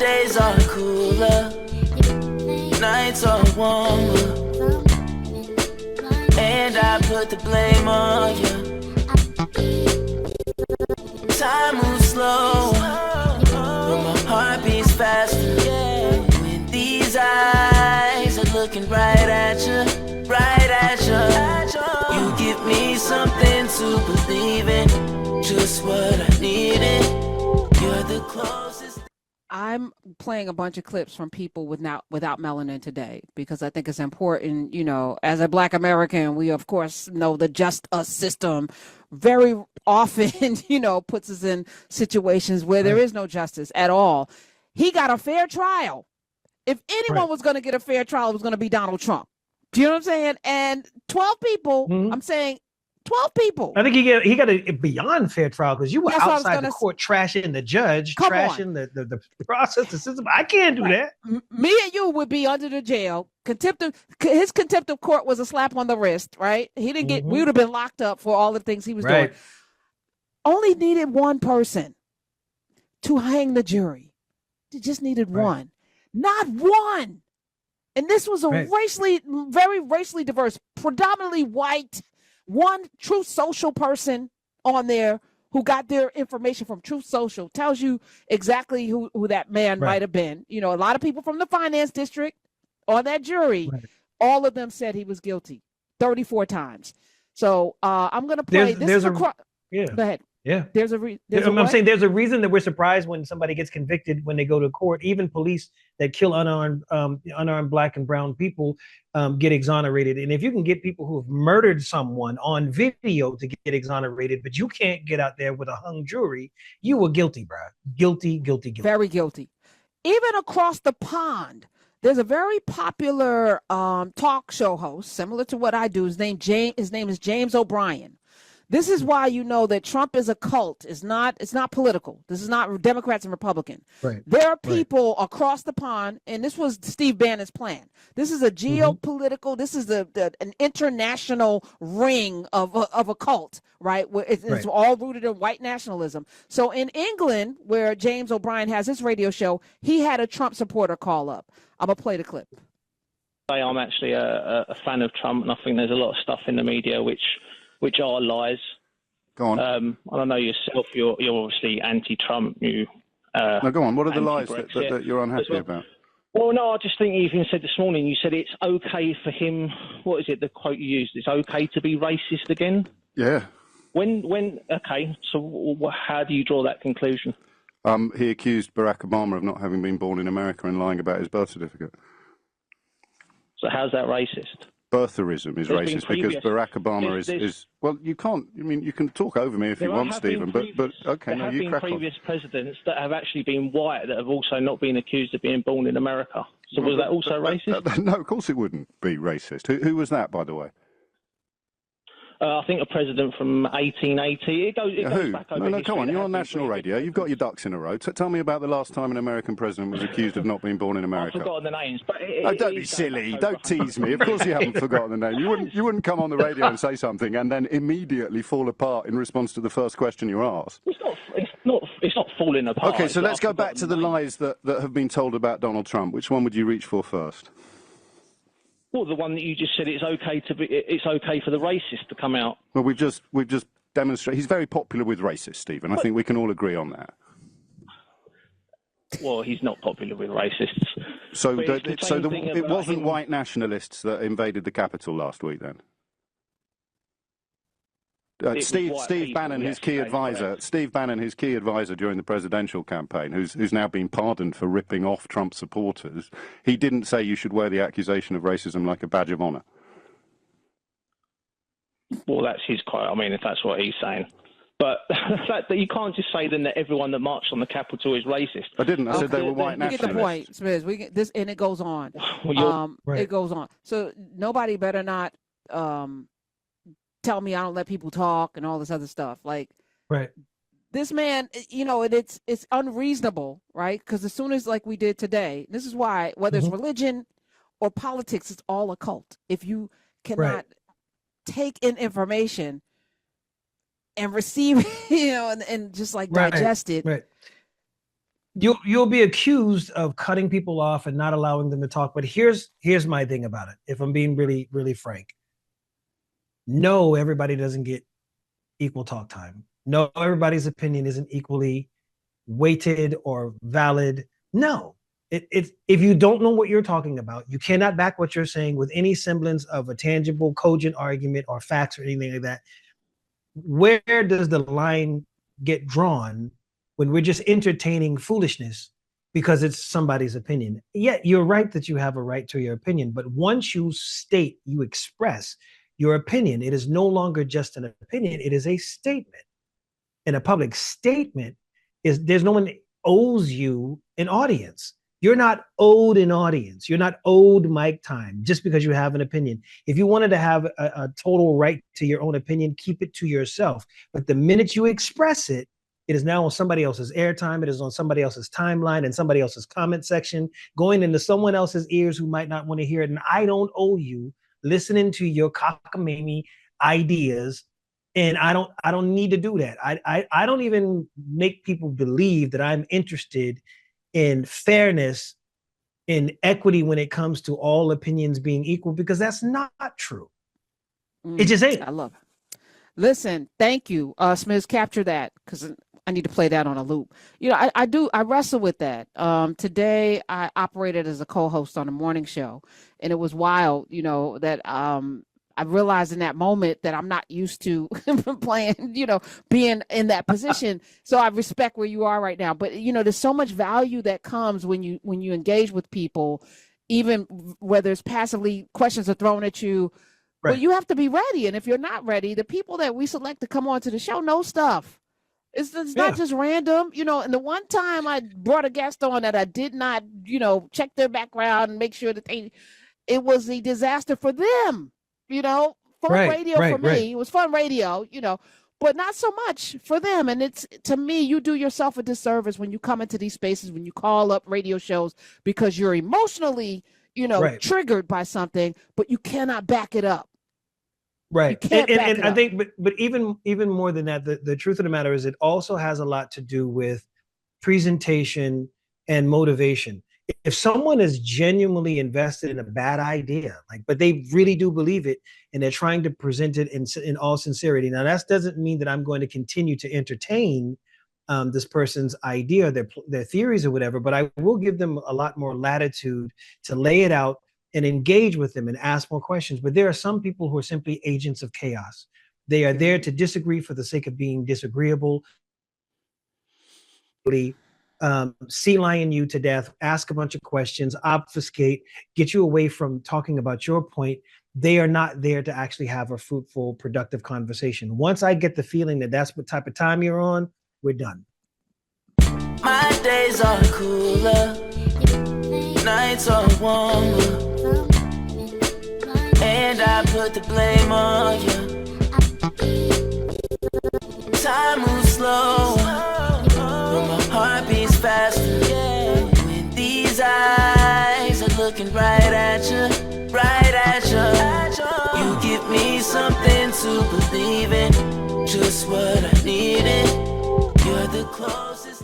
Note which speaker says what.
Speaker 1: days are cooler, nights are warmer, and I put the blame on you. Time moves slow, but my heart beats faster. When these eyes are looking right at you, you give me something to believe in, just what I needed. You're the closest.
Speaker 2: I'm playing a bunch of clips from people without melanin today because I think it's important, as a Black American, we of course know the justice system very often, puts us in situations where there is no justice at all. He got a fair trial. If anyone was going to get a fair trial, it was going to be Donald Trump. Do you know what I'm saying? And 12 people, I'm saying 12 people.
Speaker 3: I think he got a beyond fair trial because you were outside the court trashing the judge, trashing the process, the system. I can't do that.
Speaker 2: Me and you would be under the jail. His contempt of court was a slap on the wrist, right? He didn't get. We would have been locked up for all the things he was doing. Only needed one person to hang the jury. They just needed one, not one. And this was a very racially diverse, predominantly white, one Truth Social person on there who got their information from Truth Social. Tells you exactly who that man might have been. A lot of people from the finance district on that jury, all of them said he was guilty 34 times. So I'm going to play. Go ahead.
Speaker 3: Yeah.
Speaker 2: I'm
Speaker 3: saying there's a reason that we're surprised when somebody gets convicted when they go to court. Even police that kill unarmed Black and brown people get exonerated. And if you can get people who have murdered someone on video to get exonerated, but you can't get out there with a hung jury, you were guilty, bro. Guilty.
Speaker 2: Very guilty. Even across the pond, there's a very popular talk show host, similar to what I do. His name is James O'Brien. This is why you know that Trump is a cult. It's not political. This is not Democrats and Republicans. There are people across the pond, and this was Steve Bannon's plan. This is a geopolitical. This is an international ring of a cult, right? Where it's all rooted in white nationalism. So in England, where James O'Brien has his radio show, he had a Trump supporter call up. I'm gonna play the clip.
Speaker 4: I'm actually a fan of Trump, and I think there's a lot of stuff in the media which are lies.
Speaker 5: Go on.
Speaker 4: I don't know yourself. You're obviously anti-Trump.
Speaker 5: No, go on. What are the lies that you're unhappy about?
Speaker 4: Well, no, I just think you even said this morning. You said it's okay for him. What is it? The quote you used? It's okay to be racist again.
Speaker 5: Yeah.
Speaker 4: When? Okay. So how do you draw that conclusion?
Speaker 5: He accused Barack Obama of not having been born in America and lying about his birth certificate.
Speaker 4: So how's that racist?
Speaker 5: Birtherism is racist because Barack Obama is well, you can't. I mean, you can talk over me if you want, Stephen. But okay, no, you crack on. There have been previous presidents that have actually been white that have also not been accused of being born in America. So was that also racist? No, of course it wouldn't be racist. Who was that, by the way?
Speaker 4: I think a president from 1880. It goes back over
Speaker 5: No, come on. You're on national radio. You've got your ducks in a row. Tell me about the last time an American president was accused of not being born in America.
Speaker 4: I've forgotten the names. But
Speaker 5: don't be silly. Don't tease me. Of course you haven't forgotten the name. You wouldn't come on the radio and say something and then immediately fall apart in response to the first question you're asked.
Speaker 4: It's not falling apart.
Speaker 5: Okay, so let's go back to the lies that have been told about Donald Trump. Which one would you reach for first?
Speaker 4: Well, the one that you just said, it's okay for the racist to come out.
Speaker 5: Well, we've just demonstrated he's very popular with racists, Stephen. I think we can all agree on that.
Speaker 4: Well, he's not popular with racists.
Speaker 5: So it wasn't white nationalists that invaded the Capitol last week, then. Steve Bannon, his key advisor during the presidential campaign, who's now been pardoned for ripping off Trump supporters, he didn't say you should wear the accusation of racism like a badge of honor.
Speaker 4: Well, that's his quote. I mean, if that's what he's saying. But the fact that you can't just say then that everyone that marched on the Capitol is racist.
Speaker 5: I didn't. I said they were white nationalists.
Speaker 2: We get the point, Smith. And it goes on. It goes on. So nobody better not tell me I don't let people talk and all this other stuff. This man, it's unreasonable, right? Because as soon as, like we did today, this is why, whether it's religion or politics, it's all a cult. If you cannot take in information and receive, and just like digest it.
Speaker 3: You'll be accused of cutting people off and not allowing them to talk. But here's my thing about it. If I'm being really, really frank, no, everybody doesn't get equal talk time. No, everybody's opinion isn't equally weighted or valid. No, if you don't know what you're talking about, you cannot back what you're saying with any semblance of a tangible, cogent argument or facts or anything like that. Where does the line get drawn when we're just entertaining foolishness because it's somebody's opinion? Yeah, you're right that you have a right to your opinion, but once you state, you express your opinion, it is no longer just an opinion, it is a statement. And a public statement is, there's no one that owes you an audience. You're not owed an audience. You're not owed mic time just because you have an opinion. If you wanted to have a total right to your own opinion, keep it to yourself. But the minute you express it, it is now on somebody else's airtime. It is on somebody else's timeline and somebody else's comment section, going into someone else's ears who might not want to hear it. And I don't owe you listening to your cockamamie ideas. And I don't need to do that. I don't even make people believe that I'm interested in fairness, in equity when it comes to all opinions being equal, because that's not true. It just ain't.
Speaker 2: I love it. Listen, thank you. Smiz, capture that, because I need to play that on a loop. You know, I wrestle with that. Today I operated as a co-host on a morning show, and it was wild, you know, that I realized in that moment that I'm not used to playing, you know, being in that position. So I respect where you are right now. But, you know, there's so much value that comes when you engage with people, even whether it's passively questions are thrown at you. Right. But you have to be ready. And if you're not ready, the people that we select to come on to the show know stuff. It's not just random, you know. And the one time I brought a guest on that I did not, you know, check their background and make sure that it was a disaster for them. You know, fun radio for me. It was fun radio, you know, but not so much for them. And it's, to me, you do yourself a disservice when you come into these spaces, when you call up radio shows, because you're emotionally, you know, triggered by something, but you cannot back it up.
Speaker 3: Right. And I think, but even more than that, the truth of the matter is it also has a lot to do with presentation and motivation. If someone is genuinely invested in a bad idea, but they really do believe it, and they're trying to present it in all sincerity. Now, that doesn't mean that I'm going to continue to entertain this person's idea, their theories or whatever, but I will give them a lot more latitude to lay it out and engage with them and ask more questions. But there are some people who are simply agents of chaos. They are there to disagree for the sake of being disagreeable. Sea lion you to death, ask a bunch of questions, obfuscate, get you away from talking about your point. They are not there to actually have a fruitful, productive conversation. Once I get the feeling that that's what type of time you're on, we're done.
Speaker 1: My days are cooler, nights are warmer, and I put the blame on you. Time moves slow, but my heart beats faster. When these eyes are looking right at you, you give me something to believe in, just what I needed. You're the closest.